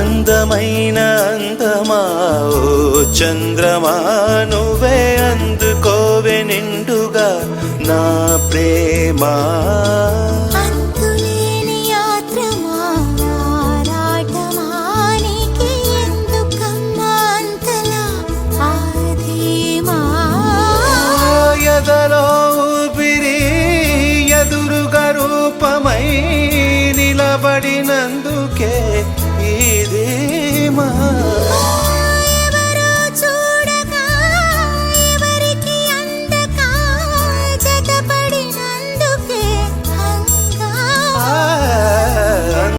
అందమైన అందమా ఓ చంద్రమా నువ్వే అందుకోవే నిండుగా నా ప్రేమా అంతులేని యాత్రమా ఆరాటమా నీకే ఎందుకమ్మా అంతలా ఆధీమా ఎదలో ఊపిరి ఎదురుగా రూపమై నిలబడినందుకే ఈ ధీమా